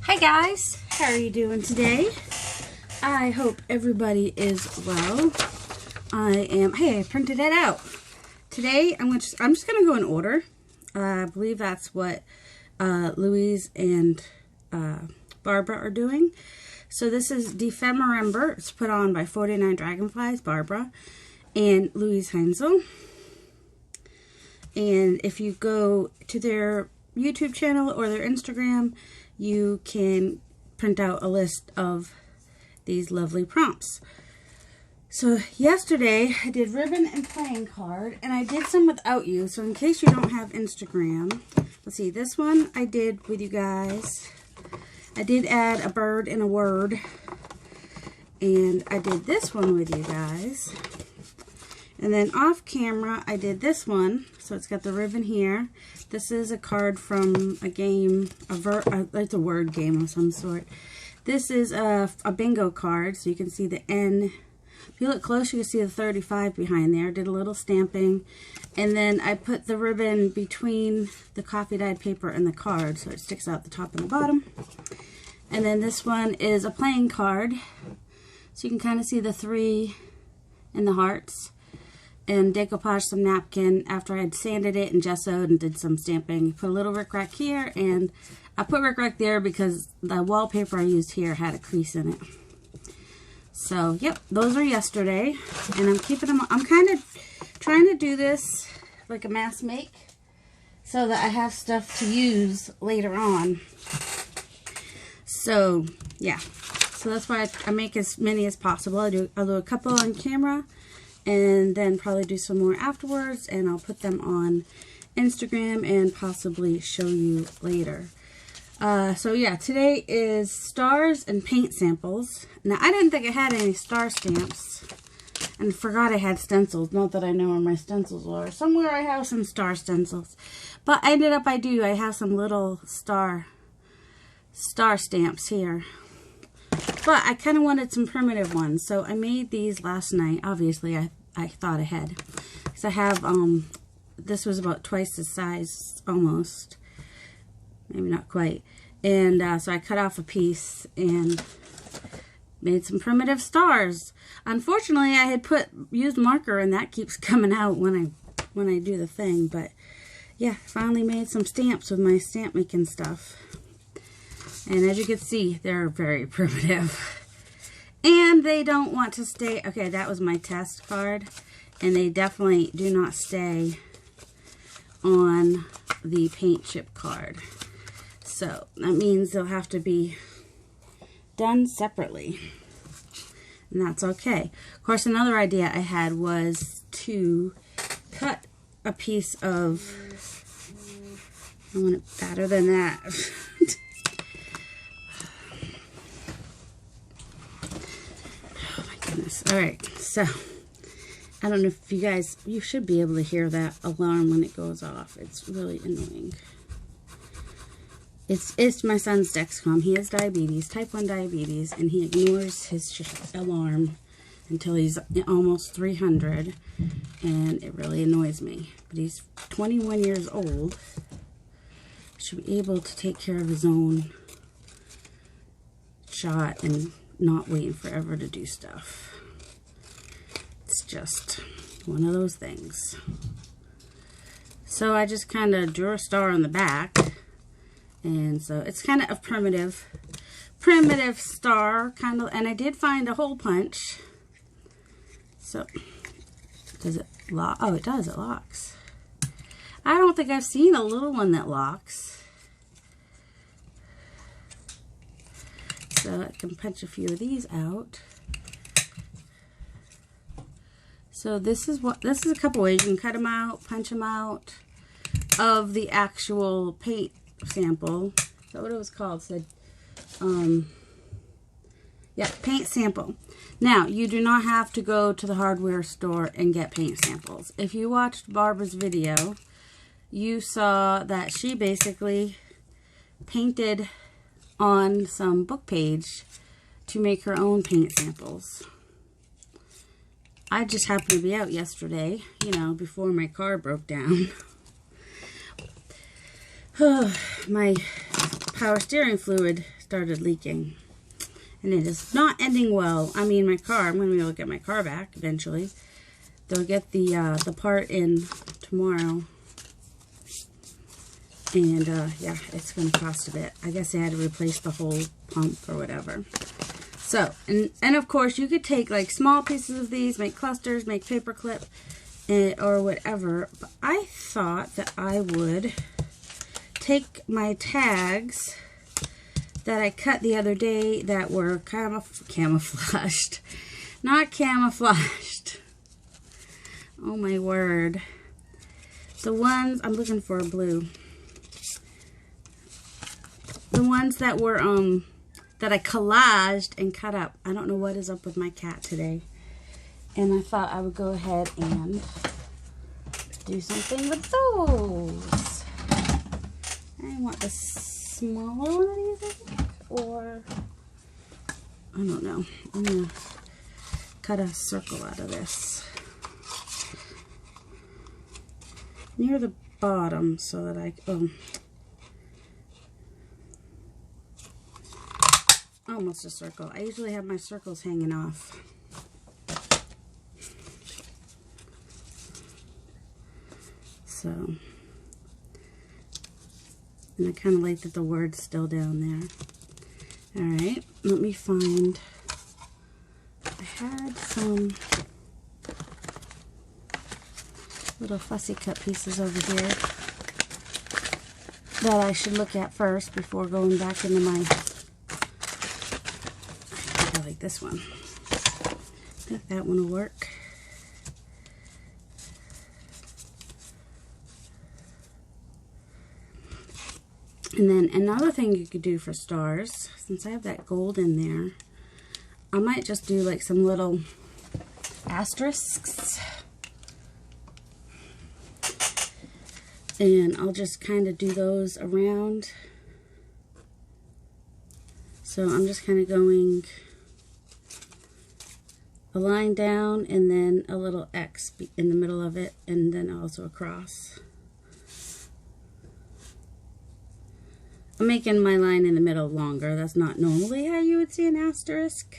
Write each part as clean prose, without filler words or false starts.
Hi guys, how are you doing today? I hope everybody is well. Hey, I printed it out. Today, I'm just going to go in order. I believe that's what Louise and Barbara are doing. So this is Defemember. It's put on by 49 Dragonflies, Barbara, and Louise Heinzel. And if you go to their YouTube channel or their Instagram, you can print out a list of these lovely prompts. So yesterday I did ribbon and playing card, and I did some without you. So in case you don't have Instagram, let's see, this one I did with you guys. I did add a bird and a word, and I did this one with you guys. And then off camera, I did this one. So it's got the ribbon here. This is a card from a game, it's a word game of some sort. This is a bingo card, so you can see the N. If you look close, you can see the 35 behind there. Did a little stamping. And then I put the ribbon between the coffee dyed paper and the card, so it sticks out the top and the bottom. And then this one is a playing card. So you can kind of see the 3 and the hearts. And decoupage some napkin after I had sanded it and gessoed and did some stamping. Put a little rickrack here, and I put rickrack there because the wallpaper I used here had a crease in it. So, yep, those are yesterday, and I'm keeping them. I'm kind of trying to do this like a mass make so that I have stuff to use later on. So, yeah. So that's why I make as many as possible. I'll do a couple on camera, and then probably do some more afterwards, and I'll put them on Instagram and possibly show you later. So yeah, today is stars and paint samples. Now, I didn't think I had any star stamps, and forgot I had stencils. Not that I know where my stencils are. Somewhere I have some star stencils. But I ended up, I have some little star stamps here. But I kind of wanted some primitive ones, so I made these last night. Obviously, I thought ahead. Because I have, this was about twice the size, almost. Maybe not quite. And so I cut off a piece and made some primitive stars. Unfortunately, I had used marker, and that keeps coming out when I do the thing. But yeah, finally made some stamps with my stamp making stuff. And as you can see, they're very primitive. And they don't want to stay. Okay, that was my test card. And they definitely do not stay on the paint chip card. So that means they'll have to be done separately. And that's okay. Of course, another idea I had was to cut a piece of, I want it better than that. Alright, so I don't know if you guys, you should be able to hear that alarm when it goes off. It's really annoying. It's my son's Dexcom. He has diabetes, type 1 diabetes, and he ignores his alarm until he's almost 300, and it really annoys me. But he's 21 years old. Should be able to take care of his own shot and not waiting forever to do stuff. It's just one of those things. So I just kind of drew a star on the back, and so it's kind of a primitive star kind of. And I did find a hole punch. So does it lock? Oh, it does. It locks. I don't think I've seen a little one that locks. So I can punch a few of these out. So this is a couple ways you can cut them out, punch them out of the actual paint sample. Is that what it was called? It said, yeah, paint sample. Now, you do not have to go to the hardware store and get paint samples. If you watched Barbara's video, you saw that she basically painted on some book page to make her own paint samples. I just happened to be out yesterday, you know, before my car broke down. My power steering fluid started leaking. And it is not ending well. I mean, my car, I'm going to be able to get my car back eventually. They'll get the part in tomorrow. And, yeah, it's going to cost a bit. I guess they had to replace the whole pump or whatever. So, and of course, you could take, like, small pieces of these, make clusters, make paper clip, or whatever. But I thought that I would take my tags that I cut the other day that were camouflaged. Not camouflaged. Oh, my word. The ones, I'm looking for a blue. The ones that were, that I collaged and cut up. I don't know what is up with my cat today. And I thought I would go ahead and do something with those. I want the smaller one of these, I think. Or, I don't know. I'm going to cut a circle out of this. Near the bottom so that I, almost a circle. I usually have my circles hanging off. So, and I kind of like that the word's still down there. Alright, let me find, I had some little fussy cut pieces over here that I should look at first before going back into my, I like this one. I think that one will work. And then another thing you could do for stars, since I have that gold in there, I might just do like some little asterisks. And I'll just kind of do those around. So I'm just kind of going a line down and then a little X in the middle of it, and then also across. I'm making my line in the middle longer. That's not normally how you would see an asterisk.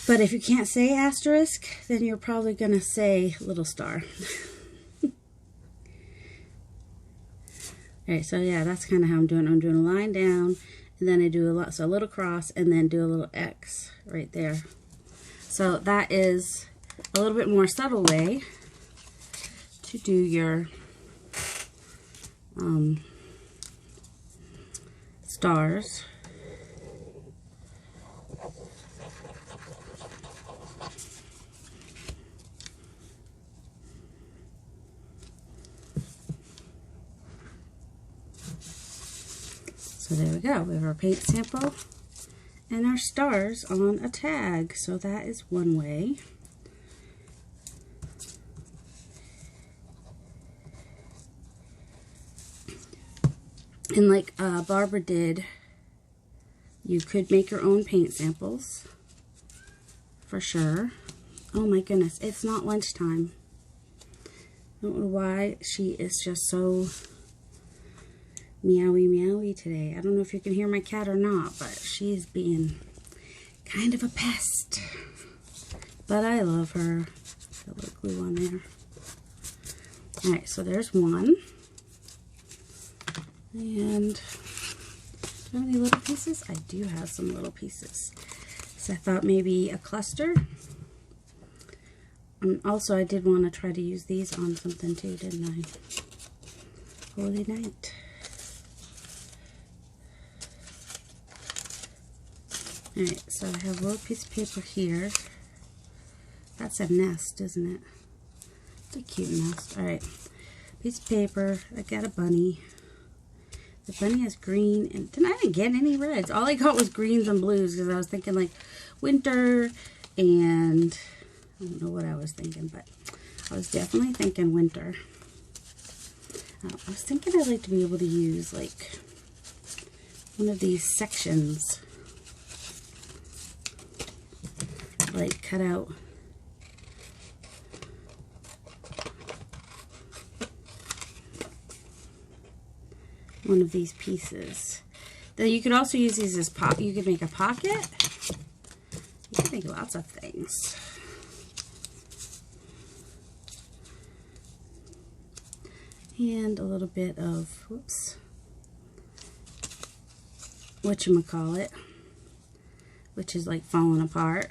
But if you can't say asterisk, then you're probably going to say little star. Alright, so yeah, that's kind of how I'm doing. I'm doing a line down, and then I do a little cross, and then do a little X right there. So that is a little bit more subtle way to do your stars. So there we go. We have our paint sample and our stars on a tag. So that is one way. And like Barbara did, you could make your own paint samples, for sure. Oh my goodness, it's not lunchtime. I don't know why she is just so meowy meowy today. I don't know if you can hear my cat or not, but she's being kind of a pest. But I love her. Got a little glue on there. Alright, so there's one. And do I have any little pieces? I do have some little pieces. So I thought maybe a cluster. Also, I did want to try to use these on something too, didn't I? Holy night. Alright, so I have a little piece of paper here. That's a nest, isn't it? It's a cute nest. Alright, piece of paper. I got a bunny. The bunny has green, and I didn't get any reds. All I got was greens and blues because I was thinking like winter, and I don't know what I was thinking, but I was definitely thinking winter. I was thinking I'd like to be able to use like one of these sections, like cut out one of these pieces. Then you could also use these as you could make a pocket. You can make lots of things. And a little bit of, whoops, whatchamacallit, which is like falling apart.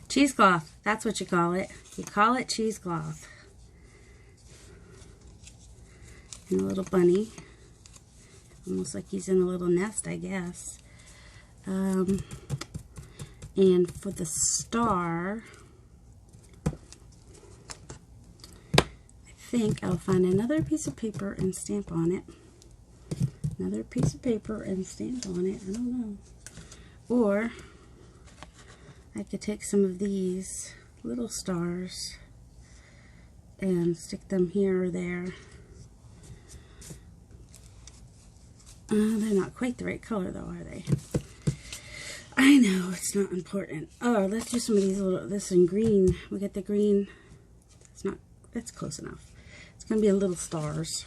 Cheesecloth, that's what you call it. You call it cheesecloth. And a little bunny. Almost like he's in a little nest, I guess. And for the star, I think I'll find another piece of paper and stamp on it. Another piece of paper and stamp on it. I don't know. Or I could take some of these little stars and stick them here or there. They're not quite the right color though, are they? I know, it's not important. Oh, let's do some of these little, this in green. We get the green. It's not, that's close enough. It's going to be a little stars.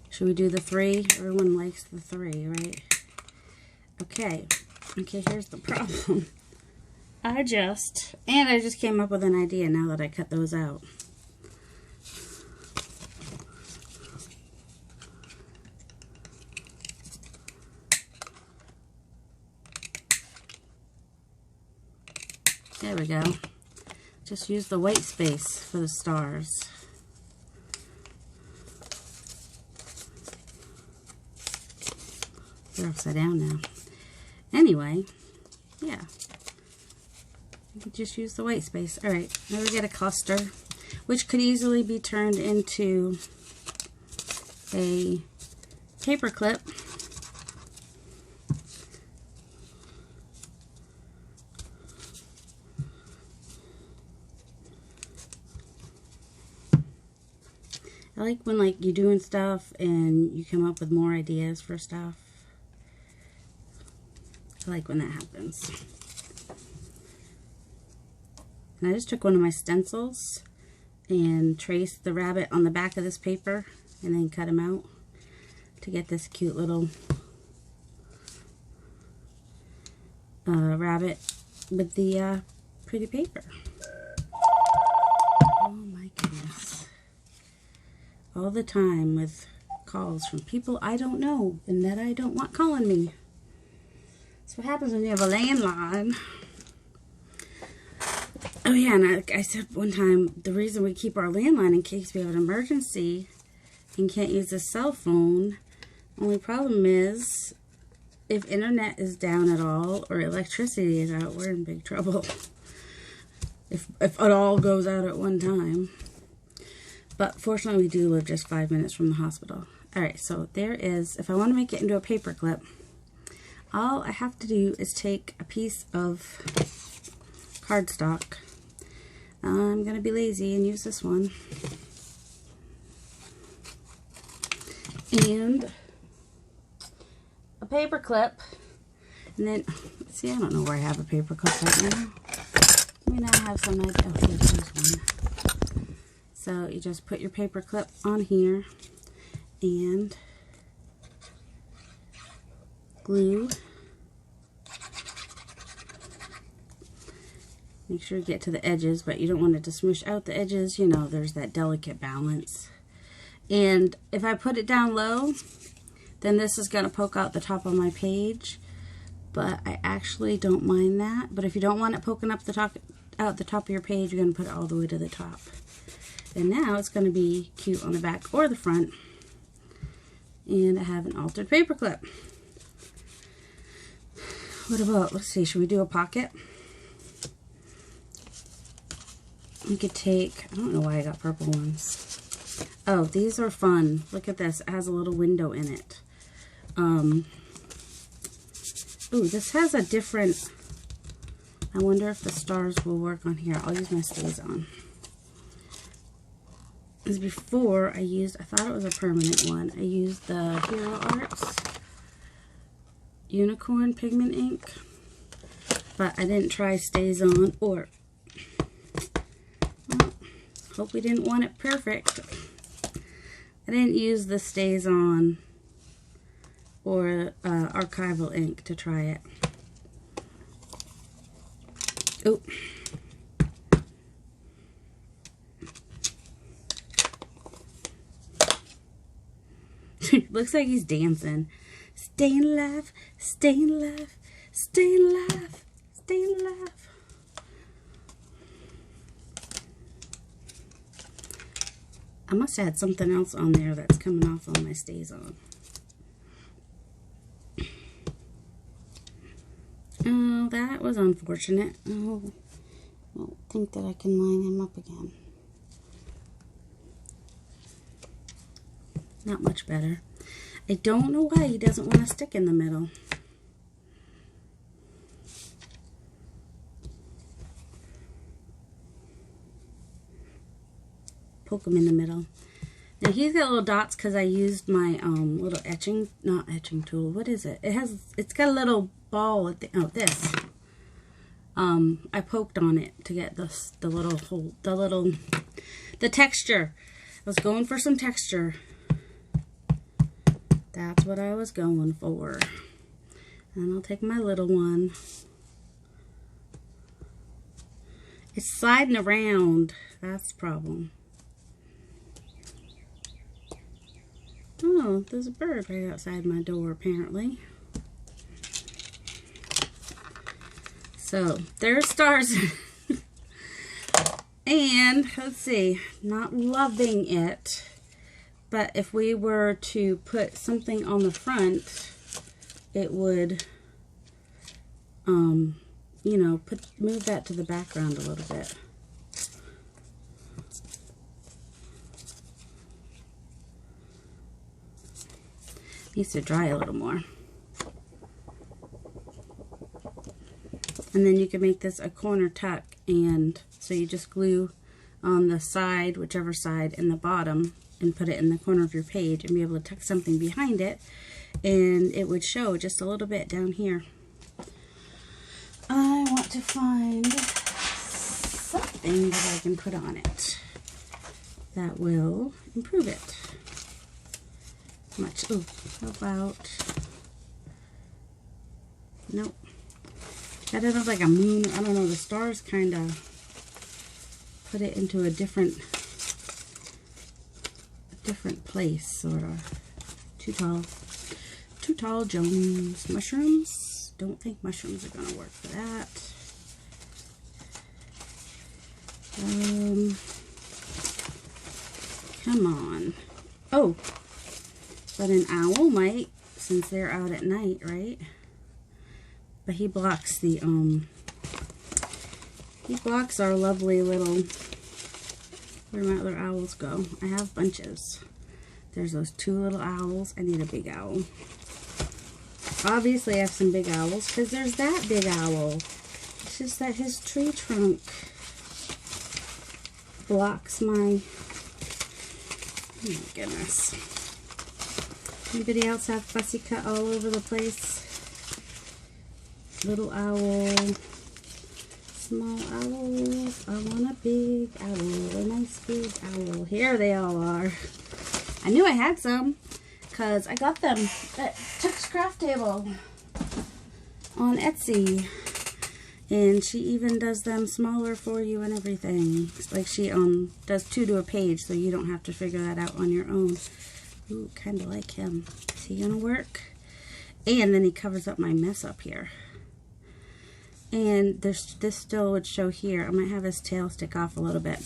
Should we do the 3? Everyone likes the 3, right? Okay. Okay, here's the problem. I just came up with an idea now that I cut those out. There we go. Just use the white space for the stars. They're upside down now. Anyway, yeah. You can just use the white space. Alright, now we get a cluster, which could easily be turned into a paper clip. I like when you're doing stuff and you come up with more ideas for stuff. I like when that happens. And I just took one of my stencils and traced the rabbit on the back of this paper and then cut him out to get this cute little rabbit with the pretty paper. Oh my goodness. All the time with calls from people I don't know and that I don't want calling me. That's what happens when you have a landline. Oh yeah, and like I said one time, the reason we keep our landline in case we have an emergency and can't use a cell phone, only problem is if internet is down at all or electricity is out, we're in big trouble. If it all goes out at one time. But fortunately we do live just 5 minutes from the hospital. Alright, so there is, if I want to make it into a paper clip, all I have to do is take a piece of cardstock. I'm going to be lazy and use this one. And a paper clip. And then, see, I don't know where I have a paper clip right now. I mean, I have some idea. Oh, here's one. So you just put your paper clip on here and glue. Make sure you get to the edges, but you don't want it to smoosh out the edges. You know, there's that delicate balance. And if I put it down low, then this is going to poke out the top of my page. But I actually don't mind that. But if you don't want it poking up out the top of your page, you're going to put it all the way to the top. And now it's going to be cute on the back or the front. And I have an altered paper clip. What about, let's see, should we do a pocket? You could take, I don't know why I got purple ones. Oh, these are fun. Look at this. It has a little window in it. Ooh, this has a different, I wonder if the stars will work on here. I'll use my Stays On. Because before I thought it was a permanent one. I used the Hero Arts Unicorn Pigment Ink. But I didn't try Stays On or, well, Hope we didn't want it perfect. I didn't use the StazOn or archival ink to try it. Oh. Looks like he's dancing. Staying alive, staying alive, staying alive, staying alive. I must have had something else on there that's coming off on my StazOn. Oh, that was unfortunate. Oh, I don't think that I can line him up again. Not much better. I don't know why he doesn't want to stick in the middle. Poke him in the middle. Now he's got little dots because I used my little not etching tool. What is it? It's got a little ball at the, oh, this. I poked on it to get the texture. I was going for some texture. That's what I was going for. And I'll take my little one. It's sliding around. That's the problem. Oh, there's a bird right outside my door, apparently. So, there's stars. And, let's see, not loving it. But if we were to put something on the front, it would, you know, move that to the background a little bit. Needs to dry a little more. And then you can make this a corner tuck, and so you just glue on the side, whichever side, and the bottom, and put it in the corner of your page and be able to tuck something behind it, and it would show just a little bit down here. I want to find something that I can put on it that will improve it. Much. Oh, how about, nope. That doesn't look like a moon. I don't know, the stars kind of put it into a different place, sort of. Too tall Jones. Mushrooms? Don't think mushrooms are going to work for that. Come on. Oh, but an owl might, since they're out at night, right? But he blocks the, he blocks our lovely little, where my other owls go. I have bunches. There's those two little owls. I need a big owl. Obviously I have some big owls because there's that big owl. It's just that his tree trunk blocks my, oh my goodness. Anybody else have fussy cut all over the place? Little owl, small owls. I want a big owl, a nice big owl. Here they all are. I knew I had some because I got them at Chuck's Craft Table on Etsy. And she even does them smaller for you and everything. Like she does 2 to a page, so you don't have to figure that out on your own. Ooh, kind of like him. Is he gonna work? And then he covers up my mess up here. And this still would show here. I might have his tail stick off a little bit.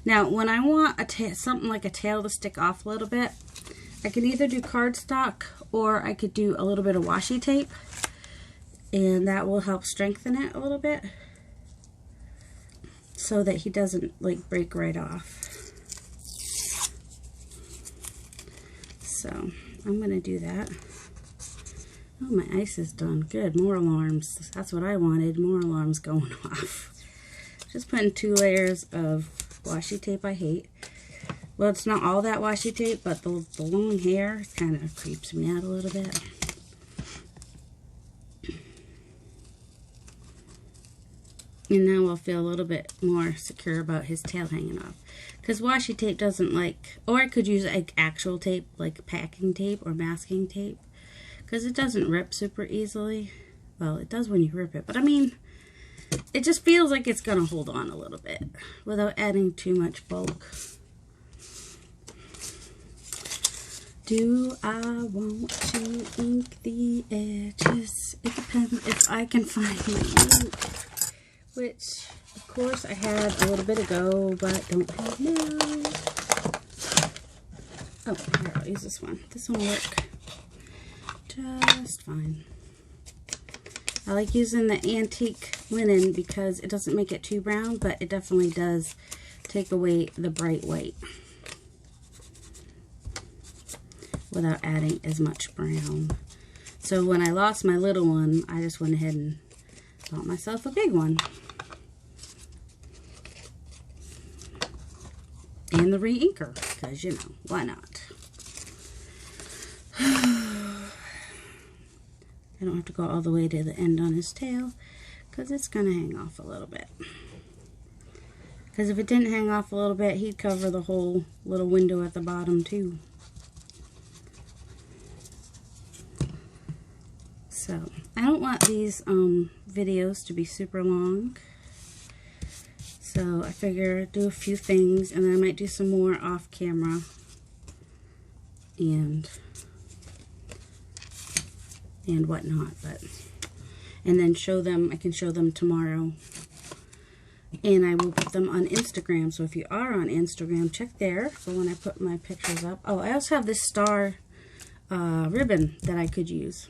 Now, when I want something like a tail to stick off a little bit, I can either do cardstock or I could do a little bit of washi tape. And that will help strengthen it a little bit so that he doesn't like break right off. So I'm going to do that. Oh, my ice is done. Good. More alarms. That's what I wanted. More alarms going off. Just putting 2 layers of washi tape I hate. Well, it's not all that washi tape, but the long hair kind of creeps me out a little bit. And now I'll feel a little bit more secure about his tail hanging off. Because washi tape doesn't like, or I could use like actual tape, like packing tape or masking tape. Because it doesn't rip super easily. Well, it does when you rip it. But I mean, it just feels like it's going to hold on a little bit without adding too much bulk. Do I want to ink the edges? It depends if I can find the ink. Which, of course, I had a little bit ago, but don't have now. Oh, here, I'll use this one. This one will work just fine. I like using the antique linen because it doesn't make it too brown, but it definitely does take away the bright white without adding as much brown. So when I lost my little one, I just went ahead and bought myself a big one. And the re-inker, because, you know, why not? I don't have to go all the way to the end on his tail, because it's going to hang off a little bit. Because if it didn't hang off a little bit, he'd cover the whole little window at the bottom, too. So, I don't want these videos to be super long. So, I figure do a few things, and then I might do some more off camera. And whatnot, and then show them, I can show them tomorrow. And I will put them on Instagram. So if you are on Instagram, check there for when I put my pictures up. Oh, I also have this star ribbon that I could use.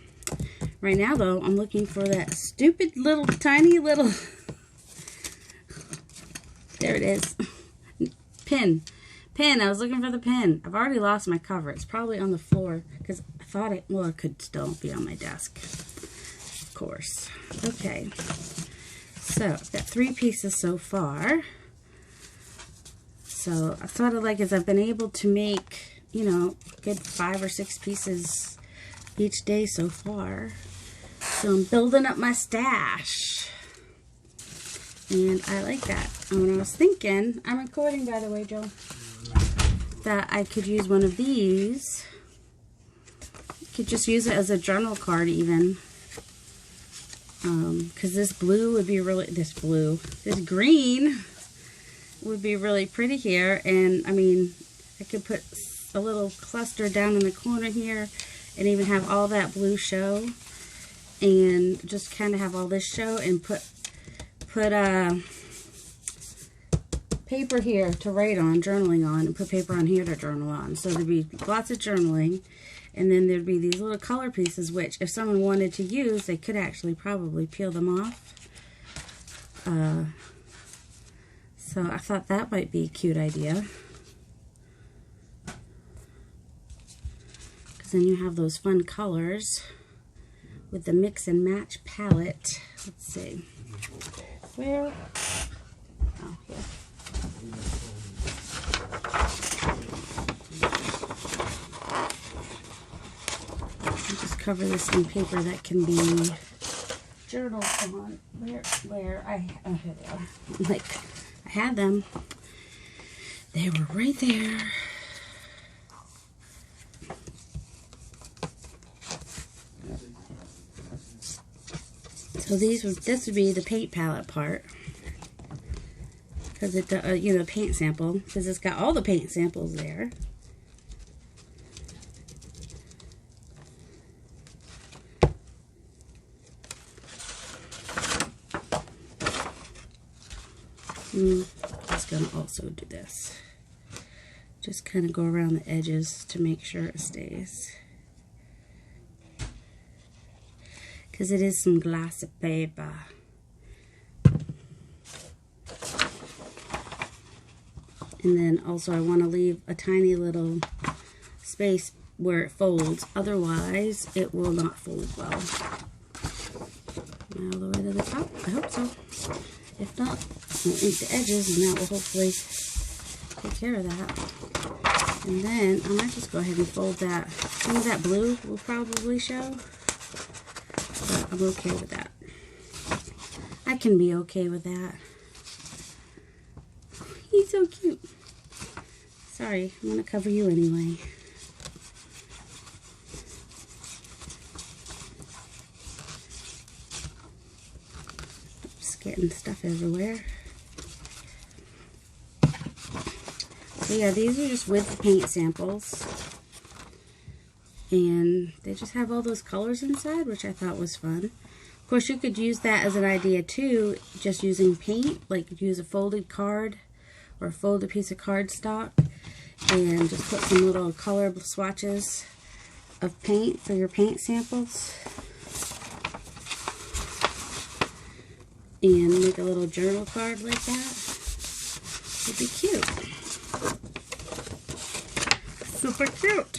Right now, though, I'm looking for that stupid little, tiny little, there it is, pin. I was looking for the pin. I've already lost my cover. It's probably on the floor because I thought it, well, it could still be on my desk, of course. Okay, so I've got 3 pieces so far. So I thought of like as I've been able to make, you know, good 5 or 6 pieces each day so far. So I'm building up my stash. And I like that. And when I was thinking, I'm recording by the way, Joe, that I could use one of these. Could just use it as a journal card even. Because this blue would be really, this green would be really pretty here. And I mean, I could put a little cluster down in the corner here and even have all that blue show. And just kind of have all this show and put paper here to write on, journaling on, and put paper on here to journal on. So there'd be lots of journaling, and then there'd be these little color pieces, which if someone wanted to use, they could actually probably peel them off. So I thought that might be a cute idea. Because then you have those fun colors with the mix and match palette. Let's see. Where? Oh, here. I'll just cover this in paper that can be journaled on. Where? Oh, here they are. Like, I had them. They were right there. So this would be the paint palette part, because it, you know, paint sample, because it's got all the paint samples there. Just gonna also do this. Just kind of go around the edges to make sure it stays. Because it is some glossy paper. And then also I want to leave a tiny little space where it folds. Otherwise, it will not fold well. Now the way to the top. I hope so. If not, we'll ink the edges, and that will hopefully take care of that. And then I might just go ahead and fold that. Some of that blue will probably show. But I'm okay with that. I can be okay with that. He's so cute. Sorry, I'm going to cover you anyway. Just getting stuff everywhere. So yeah, these are just with paint samples. And they just have all those colors inside, which I thought was fun. Of course, you could use that as an idea too, just using paint, like use a folded card or a folded piece of cardstock and just put some little color swatches of paint for your paint samples. And make a little journal card like that. It'd be cute. Super cute.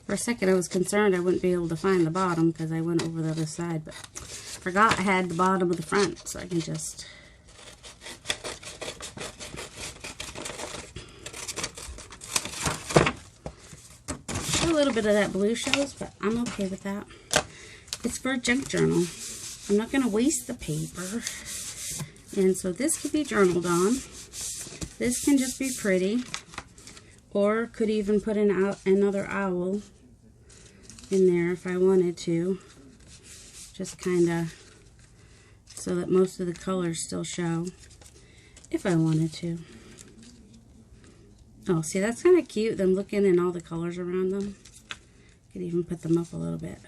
For a second I was concerned I wouldn't be able to find the bottom because I went over the other side, but forgot I had the bottom of the front, so I can just a little bit of that blue shows, but I'm okay with that. It's for a junk journal. I'm not going to waste the paper. And so this could be journaled on. This can just be pretty. Or could even put another owl in there if I wanted to. Just kind of so that most of the colors still show if I wanted to. Oh, see, that's kind of cute, them looking and all the colors around them. Could even put them up a little bit.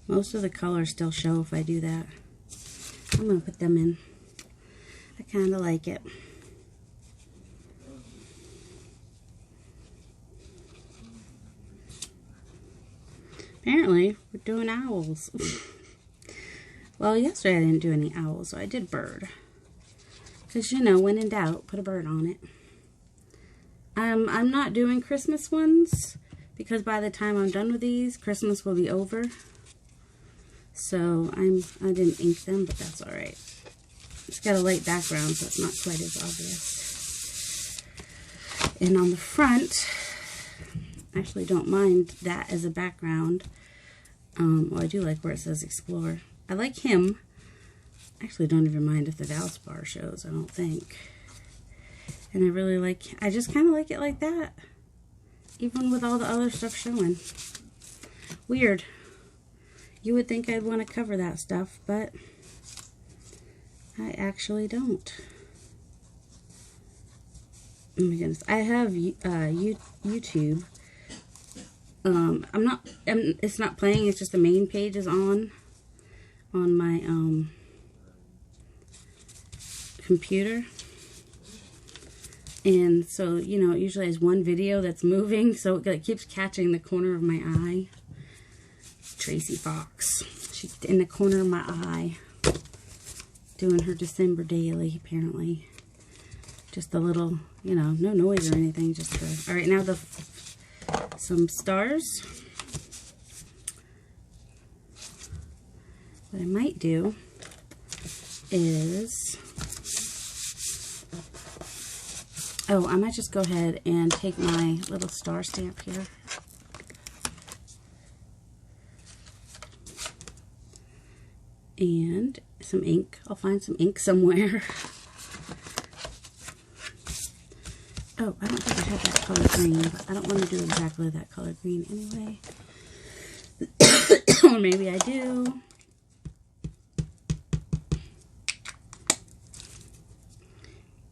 Most of the colors still show if I do that. I'm going to put them in. I kind of like it. Apparently, we're doing owls. Well, yesterday I didn't do any owls, so I did bird. Because, you know, when in doubt, put a bird on it. I'm not doing Christmas ones, because by the time I'm done with these, Christmas will be over. So, I didn't ink them, but that's alright. It's got a light background, so it's not quite as obvious. And on the front, I actually don't mind that as a background. Well, I do like where it says Explore. I like him. I actually don't even mind if the Valspar shows, I don't think. And I really like, I just kind of like it like that. Even with all the other stuff showing. Weird. You would think I'd want to cover that stuff, but I actually don't. Oh my goodness. I have YouTube. It's not playing, it's just the main page is on my computer. And so, you know, it usually has one video that's moving, so it keeps catching the corner of my eye. Tracy Fox. She's in the corner of my eye. Doing her December daily, apparently. Just a little, you know, no noise or anything, just for... Alright, now some stars. What I might do is... Oh, I might just go ahead and take my little star stamp here. And some ink. I'll find some ink somewhere. Oh, I don't think I have that color green, but I don't want to do exactly that color green anyway. Or maybe I do.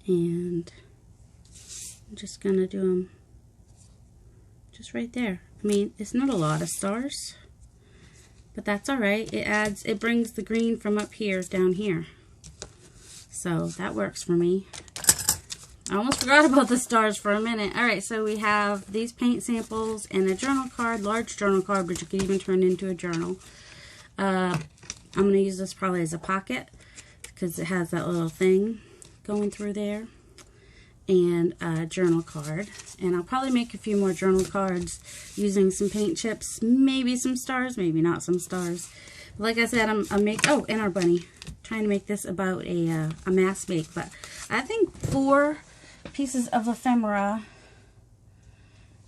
And I'm just going to do them just right there. I mean, it's not a lot of stars, but that's alright. It brings the green from up here down here. So that works for me. I almost forgot about the stars for a minute. Alright, so we have these paint samples and a journal card, large journal card, but you can even turn into a journal. I'm going to use this probably as a pocket because it has that little thing going through there. And a journal card. And I'll probably make a few more journal cards using some paint chips, maybe some stars, maybe not some stars. But like I said, oh, and our bunny. I'm trying to make this about a mass bake, but I think 4 pieces of ephemera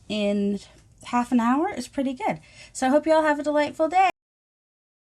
in half an hour is pretty good. So I hope you all have a delightful day.